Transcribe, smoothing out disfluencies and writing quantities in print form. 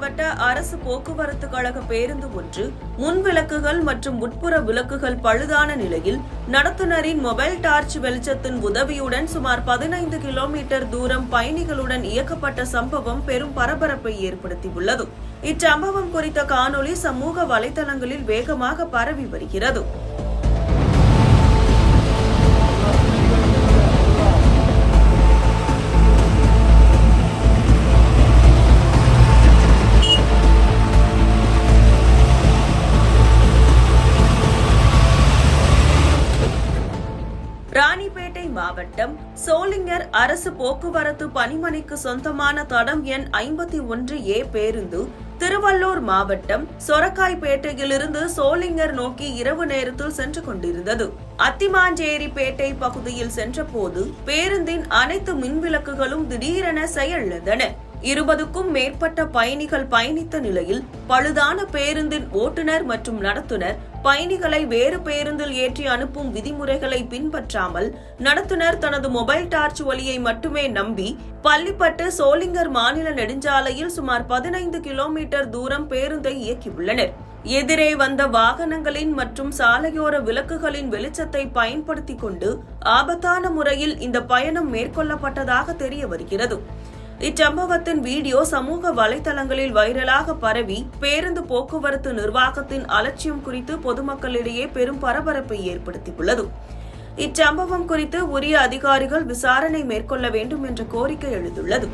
மாவட்ட அரசு போக்குவரத்து கழக பேருந்து ஒன்று முன் விளக்குகள் மற்றும் உட்புற விளக்குகள் பழுதான நிலையில் நடத்துனரின் மொபைல் டார்ச் வெளிச்சத்தின் உதவியுடன் சுமார் 15 கிலோமீட்டர் தூரம் பயணிகளுடன் இயக்கப்பட்ட சம்பவம் பெரும் பரபரப்பை ஏற்படுத்தியுள்ளது. இச்சம்பவம் குறித்த காணொலி சமூக வலைதளங்களில் வேகமாக பரவி வருகிறது. ராணிப்பேட்டை மாவட்டம் சோளிங்கர் அரசு போக்குவரத்து பணிமனைக்கு சொந்தமான தடம் எண் 51A பேருந்து திருவள்ளூர் மாவட்டம் சொரக்காய்பேட்டையிலிருந்து சோளிங்கர் நோக்கி இரவு நேரத்தில் சென்று கொண்டிருந்தது. அத்திமாஞ்சேரிப்பேட்டை பகுதியில் சென்றபோது பேருந்தின் அனைத்து மின்விளக்குகளும் திடீரென செயலிழந்தன. 20க்கும் மேற்பட்ட பயணிகள் பயணித்த நிலையில் பழுதான பேருந்தின் ஓட்டுநர் மற்றும் நடத்துனர் பயணிகளை வேறு பேருந்தில் ஏற்றி அனுப்பும் விதிமுறைகளை பின்பற்றாமல் நடத்துனர் தனது மொபைல் டார்ச் ஒளியை மட்டுமே நம்பி பள்ளிப்பட்டு சோளிங்கர் மாநில நெடுஞ்சாலையில் சுமார் 15 கிலோமீட்டர் தூரம் பேருந்தை இயக்கியுள்ளனர். எதிரே வந்த வாகனங்களின் மற்றும் சாலையோர விளக்குகளின் வெளிச்சத்தை பயன்படுத்திக் கொண்டு ஆபத்தான முறையில் இந்த பயணம் மேற்கொள்ளப்பட்டதாக தெரிய வருகிறது. இச்சம்பவத்தின் வீடியோ சமூக வலைதளங்களில் வைரலாக பரவி பேருந்து போக்குவரத்து நிர்வாகத்தின் அலட்சியம் குறித்து பொதுமக்களிடையே பெரும் பரபரப்பை ஏற்படுத்தியுள்ளது. இச்சம்பவம் குறித்து உரிய அதிகாரிகள் விசாரணை மேற்கொள்ள வேண்டும் என்ற கோரிக்கை எழுந்துள்ளது.